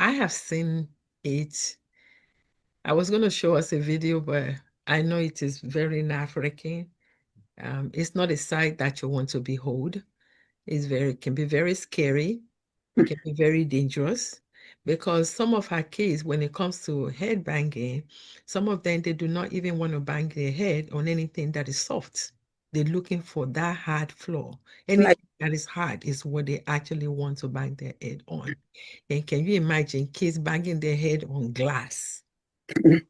I have seen it. I was going to show us a video, but I know it is very nerve-wracking. It's not a sight that you want to behold. Can be very scary. It can be very dangerous because some of our kids, when it comes to head banging, some of them, they do not even want to bang their head on anything that is soft. They're looking for that hard floor. Anything that is hard is what they actually want to bang their head on. And can you imagine kids banging their head on glass? And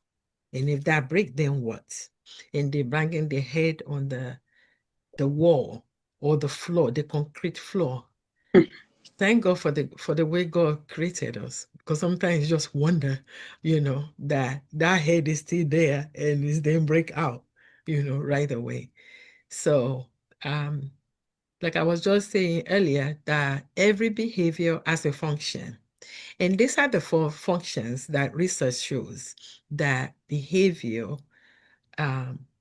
if that break, then what? And they're banging their head on the wall or the floor, the concrete floor. Thank God for the way God created us. Because sometimes you just wonder, that head is still there and it then break out, right away. So like I was just saying earlier, that every behavior has a function. And these are the four functions that research shows that behavior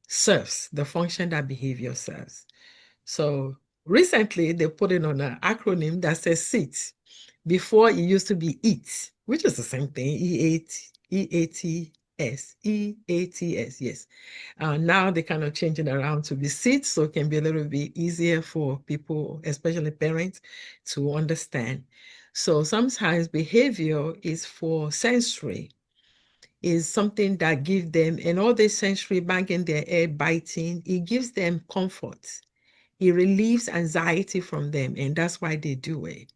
serves, the function that behavior serves. So recently they put it on an acronym that says SIT. Before it used to be EAT, which is the same thing, EATS, yes. Now they kind of change it around to be SIT, so it can be a little bit easier for people, especially parents, to understand. So sometimes behavior is for sensory, is something that gives them, and all the sensory banging their head, biting, it gives them comfort. It relieves anxiety from them, and that's why they do it.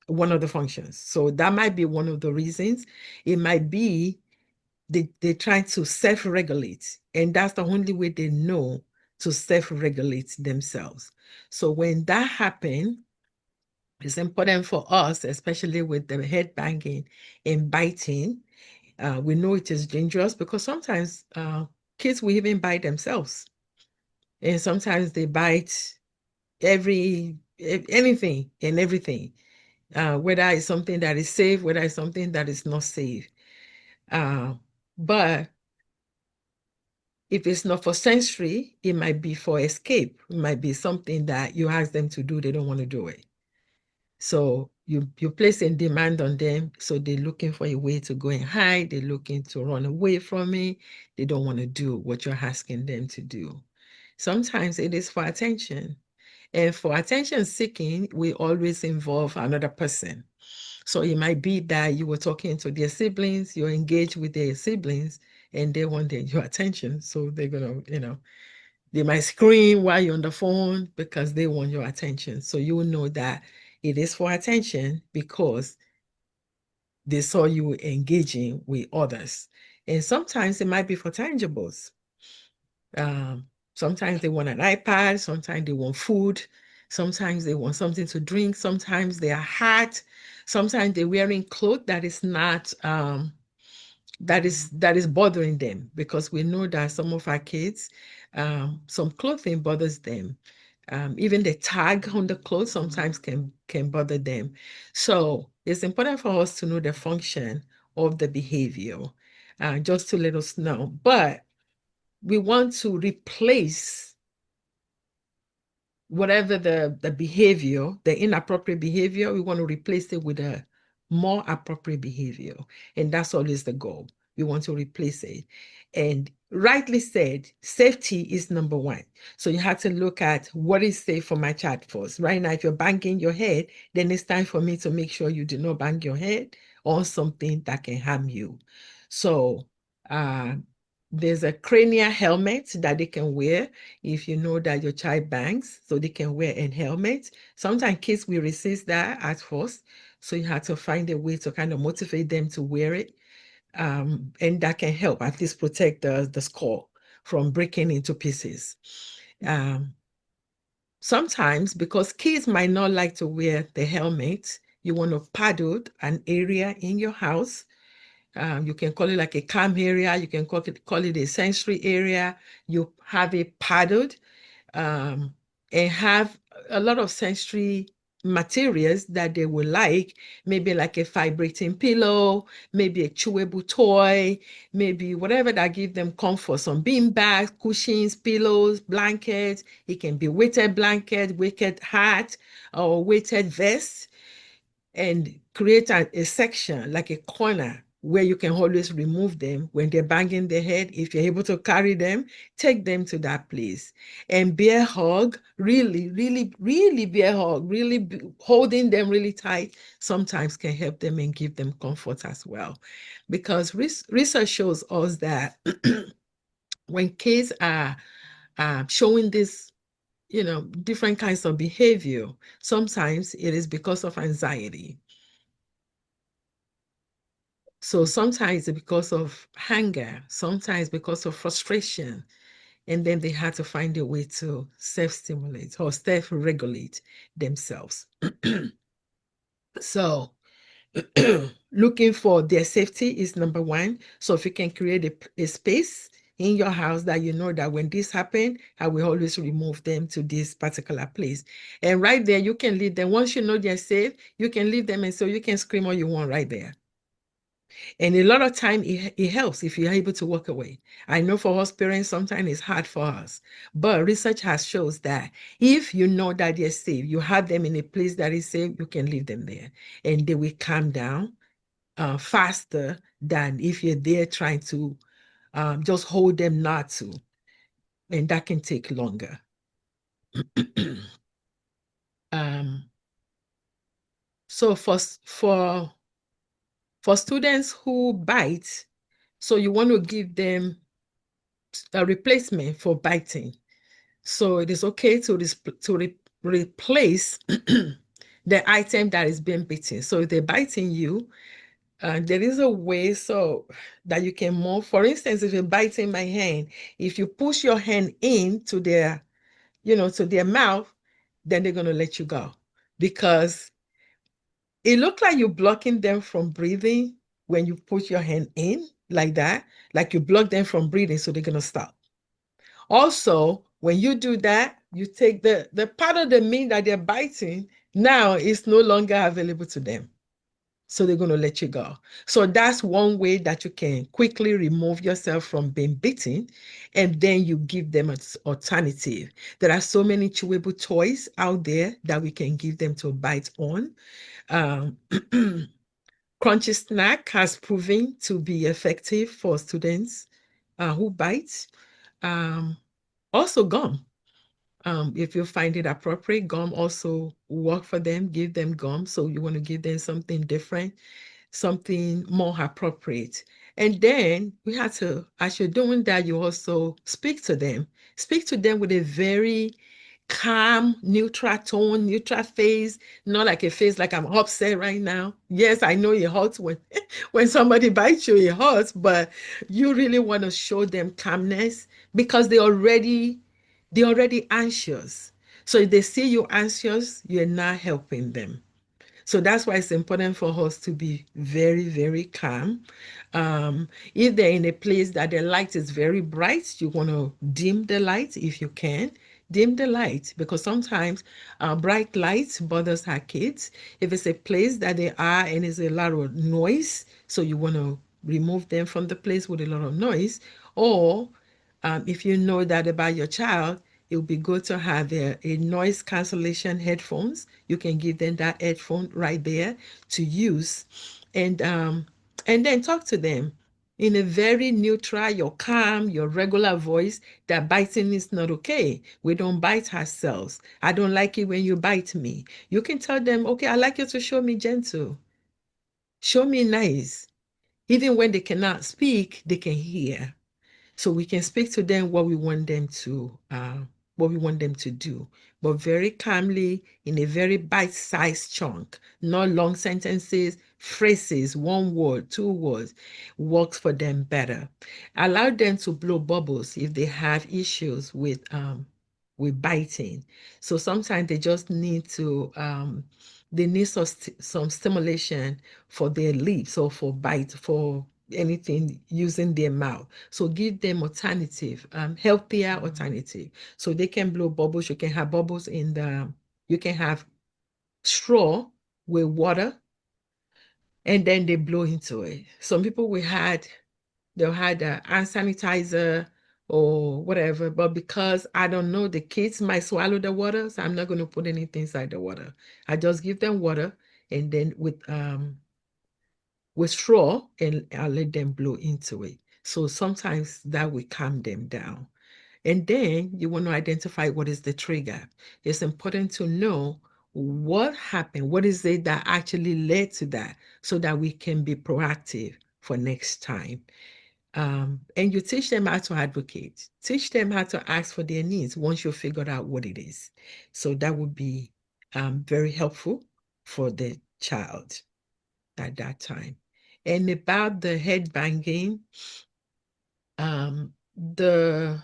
One of the functions. So that might be one of the reasons. It might be they try to self-regulate, and that's the only way they know to self-regulate themselves. So when that happens, it's important for us, especially with the head banging and biting. We know it is dangerous because sometimes kids will even bite themselves. And sometimes they bite anything and everything, whether it's something that is safe, whether it's something that is not safe. But if it's not for sensory, it might be for escape. It might be something that you ask them to do, they don't want to do it. So you place a demand on them. So they're looking for a way to go and hide. They're looking to run away from it. They don't want to do what you're asking them to do. Sometimes it is for attention. And for attention seeking, we always involve another person. So it might be that you were talking to their siblings, you're engaged with their siblings, and they wanted your attention. So they're going to, they might scream while you're on the phone because they want your attention. So you will know that it is for attention because they saw you engaging with others. And sometimes it might be for tangibles. Sometimes they want an iPad, sometimes they want food, sometimes they want something to drink, sometimes they are hot, sometimes they're wearing clothes that is not that is bothering them, because we know that some of our kids, some clothing bothers them. Even the tag on the clothes sometimes can bother them. So it's important for us to know the function of the behavior, just to let us know. But we want to replace whatever the behavior, the inappropriate behavior, we want to replace it with a more appropriate behavior. And that's always the goal. We want to replace it. And rightly said, safety is number one. So you have to look at what is safe for my child first. Right now, if you're banging your head, then it's time for me to make sure you do not bang your head on something that can harm you. So uh, there's a cranial helmet that they can wear if you know that your child bangs, so they can wear a helmet. Sometimes kids will resist that at first, so you have to find a way to kind of motivate them to wear it, and that can help at least protect the skull from breaking into pieces. Um, Sometimes, because kids might not like to wear the helmet, you want to paddle an area in your house. You can call it like a calm area. You can call it a sensory area. You have it paddled, and have a lot of sensory materials that they will like, maybe like a vibrating pillow, maybe a chewable toy, maybe whatever that give them comfort, some bean bags, cushions, pillows, blankets. It can be weighted blanket, weighted hat, or weighted vest. and create a section, like a corner, where you can always remove them when they're banging their head. If you're able to carry them, take them to that place. And bear hug, really, really, really bear hug, really holding them really tight sometimes can help them and give them comfort as well. Because research shows us that when kids are showing this, different kinds of behavior, sometimes it is because of anxiety. So sometimes it's because of anger, sometimes because of frustration, and then they had to find a way to self-stimulate or self-regulate themselves. So looking for their safety is number one. So if you can create a space in your house that you know that when this happens, I will always remove them to this particular place. And right there, you can leave them. Once you know they're safe, you can leave them, and so you can scream all you want right there. And a lot of time it helps if you're able to walk away. I know for us parents, sometimes it's hard for us, but research has shows that if you know that they're safe, you have them in a place that is safe, you can leave them there and they will calm down faster than if you're there trying to just hold them not to. And that can take longer. um, so for students who bite, so you want to give them a replacement for biting. So it is okay to replace the item that is being bitten. So if they're biting you, there is a way so that you can move. For instance, if you're biting my hand, if you push your hand in to their mouth, then they're going to let you go, because it looks like you're blocking them from breathing when you put your hand in like that, like you block them from breathing, so they're going to stop. Also, when you do that, you take the part of the meat that they're biting, now it's no longer available to them. So they're going to let you go. So that's one way that you can quickly remove yourself from being bitten, and then you give them an alternative. There are so many chewable toys out there that we can give them to bite on. Um, Crunchy snack has proven to be effective for students who bite. Um, Also gum. If you find it appropriate, gum also work for them. Give them gum. So you want to give them something different, something more appropriate. And then we have to, as you're doing that, you also speak to them. Speak to them with a very calm, neutral tone, neutral face, not like a face like I'm upset right now. Yes, I know it hurts when when somebody bites you, it hurts, but you really want to show them calmness because they're already anxious. So if they see you anxious, you're not helping them. So that's why it's important for us to be very, very calm. If they're in a place that the light is very bright, you want to dim the light if you can. Dim the light, because sometimes bright light bothers our kids. If it's a place that they are and there's a lot of noise, so you want to remove them from the place with a lot of noise. Or if you know that about your child, it would be good to have a noise cancellation headphones. You can give them that headphone right there to use, and then talk to them in a very neutral, your calm, your regular voice, that biting is not okay. We don't bite ourselves. I don't like it when you bite me. You can tell them, okay, I like you to show me gentle, show me nice. Even when they cannot speak, they can hear. So we can speak to them what we want them to do, but very calmly in a very bite-sized chunk, not long sentences, phrases, one word, two words, works for them better. Allow them to blow bubbles if they have issues with biting. So sometimes they just need to they need some stimulation for their lips or for bite, for anything using their mouth. So give them alternative, healthier alternative. So they can blow bubbles. You can have bubbles you can have straw with water, and then they blow into it. Some people they'll had a hand sanitizer or whatever, but because I don't know, the kids might swallow the water, so I'm not going to put anything inside the water. I just give them water, and then with straw, and I'll let them blow into it. So sometimes that will calm them down. And then you want to identify what is the trigger. It's important to know what happened, what is it that actually led to that, so that we can be proactive for next time. And you teach them how to advocate, teach them how to ask for their needs once you've figured out what it is. So that would be very helpful for the child at that time. And about the head banging, the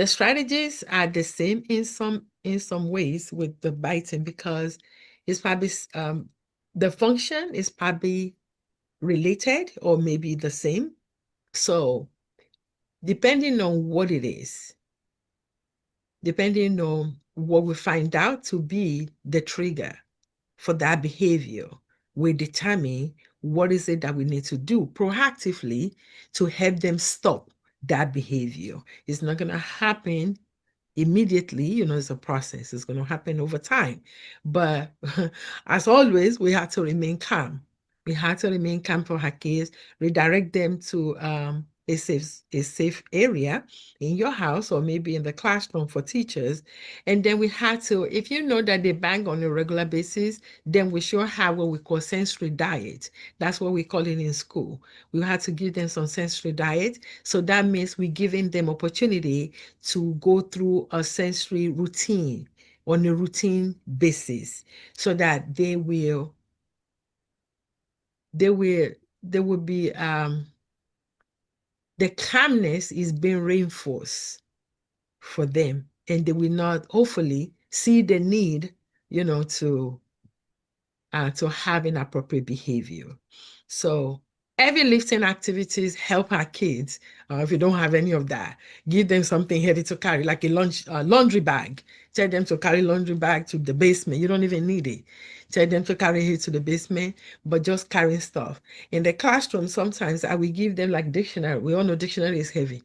strategies are the same in some ways with the biting, because it's probably the function is probably related or maybe the same. So depending on what it is, depending on what we find out to be the trigger for that behavior, we determine what is it that we need to do proactively to help them stop that behavior. It's not going to happen immediately. It's a process. It's going to happen over time. But as always, we have to remain calm. We have to remain calm for our kids, redirect them to a safe area in your house or maybe in the classroom for teachers. And then we have to, if you know that they bang on a regular basis, then we sure have what we call sensory diet. That's what we call it in school. We have to give them some sensory diet. So that means we're giving them opportunity to go through a sensory routine on a routine basis, so that they will be the calmness is being reinforced for them, and they will not hopefully see the need to have inappropriate behavior. So heavy lifting activities help our kids. If you don't have any of that, give them something heavy to carry, like a laundry bag. Tell them to carry laundry bag to the basement. You don't even need it. Tell them to carry it to the basement, but just carrying stuff. In the classroom, sometimes I will give them like dictionary. We all know dictionary is heavy.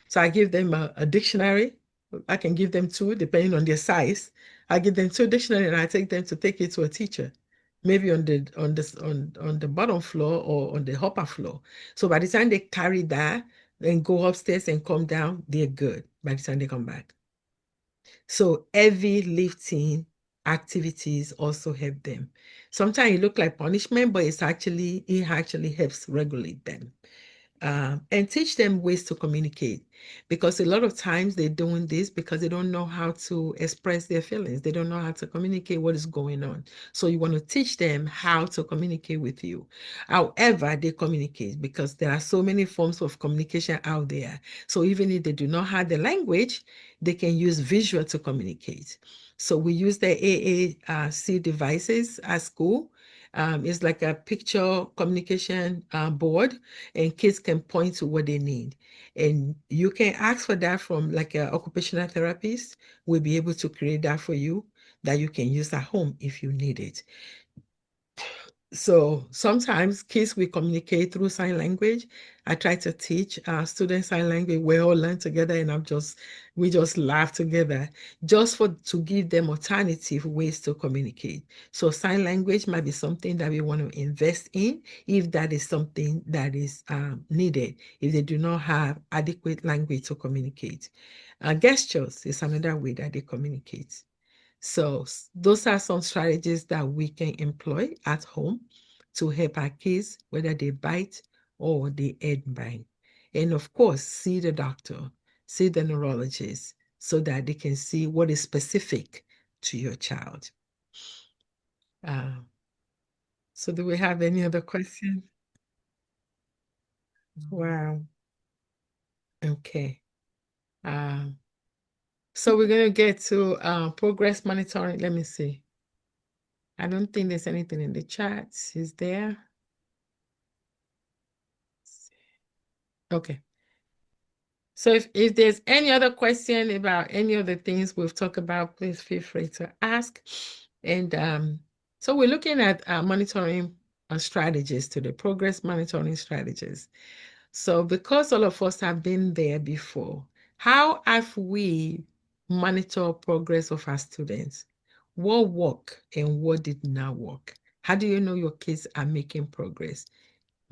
So I give them a dictionary. I can give them two, depending on their size. I give them two dictionary and I take them to take it to a teacher, maybe on the bottom floor or on the upper floor. So by the time they carry that and go upstairs and come down, they're good by the time they come back. So heavy lifting activities also help them. Sometimes it look like punishment, but it actually helps regulate them. And teach them ways to communicate, because a lot of times they're doing this because they don't know how to express their feelings. They don't know how to communicate what is going on. So you want to teach them how to communicate with you. However, they communicate, because there are so many forms of communication out there. So even if they do not have the language, they can use visual to communicate. So we use the AAC devices at school. It's like a picture communication board, and kids can point to what they need. And you can ask for that from like an occupational therapist. We'll be able to create that for you, that you can use at home if you need it. So sometimes kids will communicate through sign language. I try to teach students sign language. We all learn together, and we just laugh together, just to give them alternative ways to communicate. So sign language might be something that we want to invest in if that is something that is needed, if they do not have adequate language to communicate. Gestures is another way that they communicate. So those are some strategies that we can employ at home to help our kids, whether they bite or they head bang. And of course, see the doctor, see the neurologist, so that they can see what is specific to your child. Uh, so do we have any other questions? Wow. Okay. Um, so we're going to get to progress monitoring. Let me see. I don't think there's anything in the chat. Is there? Okay. So if there's any other question about any of the things we've talked about, please feel free to ask. And so we're looking at monitoring strategies to the progress monitoring strategies. So because all of us have been there before, how have we monitor progress of our students? What worked and what did not work? How do you know your kids are making progress?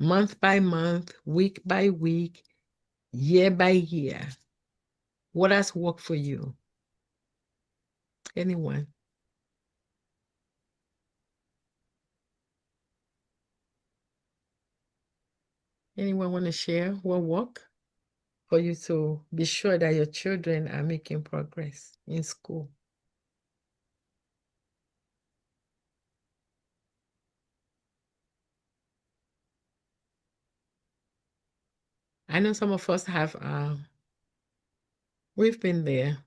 Month by month, week by week, year by year. What has worked for you? Anyone? Anyone want to share what worked for you to be sure that your children are making progress in school? I know some of us have, we've been there.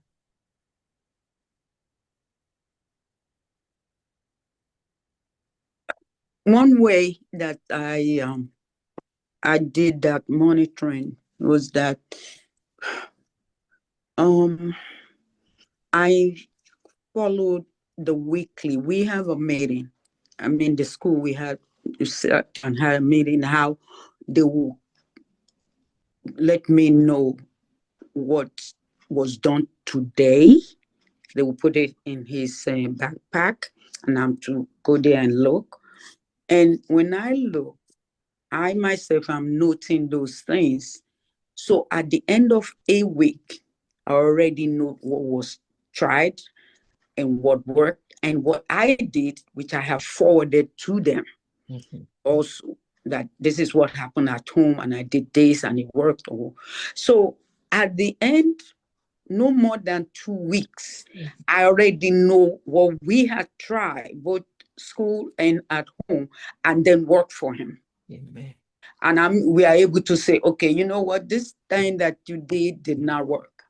One way that I did that monitoring was that um I followed the weekly. We have a meeting. I mean, the school we had sat and had a meeting how they will let me know what was done today. They will put it in his backpack, and I'm to go there and look. And when I look, I myself am noting those things. So at the end of a week, I already know what was tried and what worked and what I did, which I have forwarded to them also, that this is what happened at home and I did this and it worked. So at the end, no more than 2 weeks, I already know what we had tried, both school and at home, and then worked for him. Amen. And we are able to say, okay, you know what, this thing that you did not work.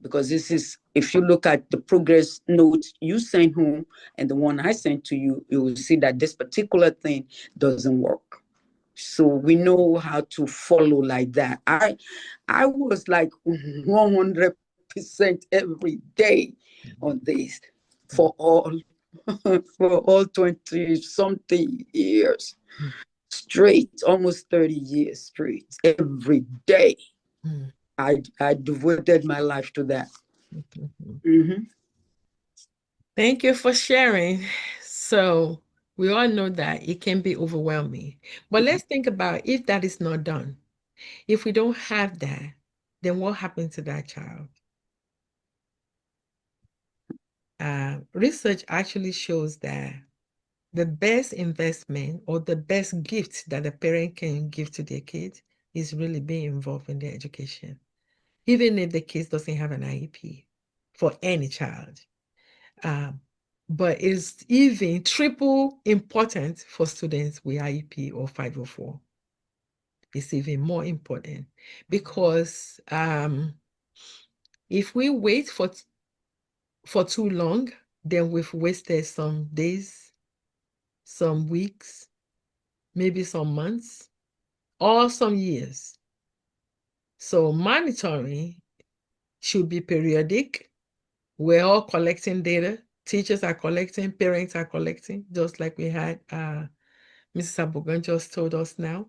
Because this is, if you look at the progress notes you sent home and the one I sent to you, you will see that this particular thing doesn't work. So we know how to follow like that. I was like 100% every day on this for all for all 20 something years straight, almost 30 years straight, every day. I devoted my life to that. Mm-hmm. Thank you for sharing. So we all know that it can be overwhelming. But let's think about if that is not done. If we don't have that, then what happens to that child? Research actually shows that the best investment or the best gift that a parent can give to their kids is really being involved in their education, even if the kids doesn't have an IEP for any child. But it's even triple important for students with IEP or 504. It's even more important because if we wait for too long, then we've wasted some days, some weeks, maybe some months, or some years. So monitoring should be periodic. We're all collecting data. Teachers are collecting, parents are collecting, just like we had Mrs. Abogan just told us now.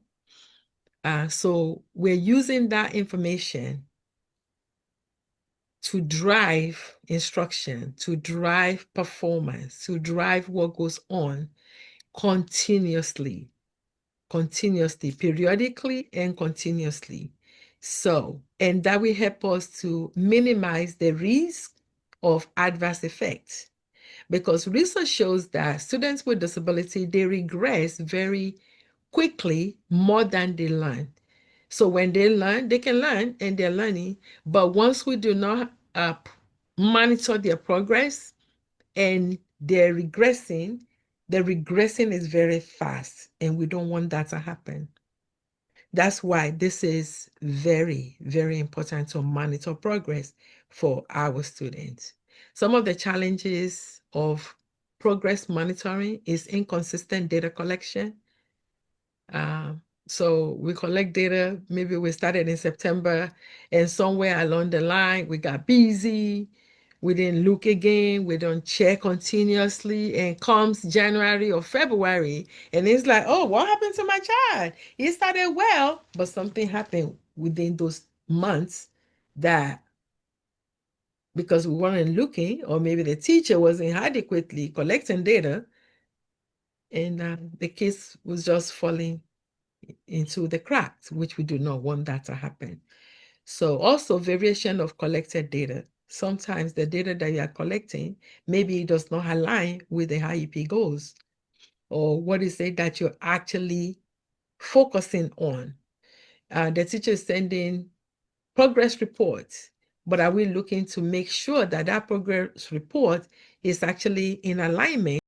So we're using that information to drive instruction, to drive performance, to drive what goes on continuously, periodically and continuously. So, and that will help us to minimize the risk of adverse effects. Because research shows that students with disability, they regress very quickly more than they learn. So when they learn, they can learn and they're learning. But once we do not monitor their progress and they're regressing, the regressing is very fast and we don't want that to happen. That's why this is very, very important to monitor progress for our students. Some of the challenges of progress monitoring is inconsistent data collection. So we collect data, maybe we started in September and somewhere along the line we got busy, we didn't look again, we don't check continuously, and comes January or February and it's like, oh, what happened to my child? He started well, but something happened within those months that because we weren't looking, or maybe the teacher wasn't adequately collecting data, and the kids was just falling into the cracks, which we do not want that to happen. So also variation of collected data. Sometimes the data that you are collecting, maybe it does not align with the IEP goals, or what is it that you're actually focusing on. The teacher is sending progress reports, but are we looking to make sure that that progress report is actually in alignment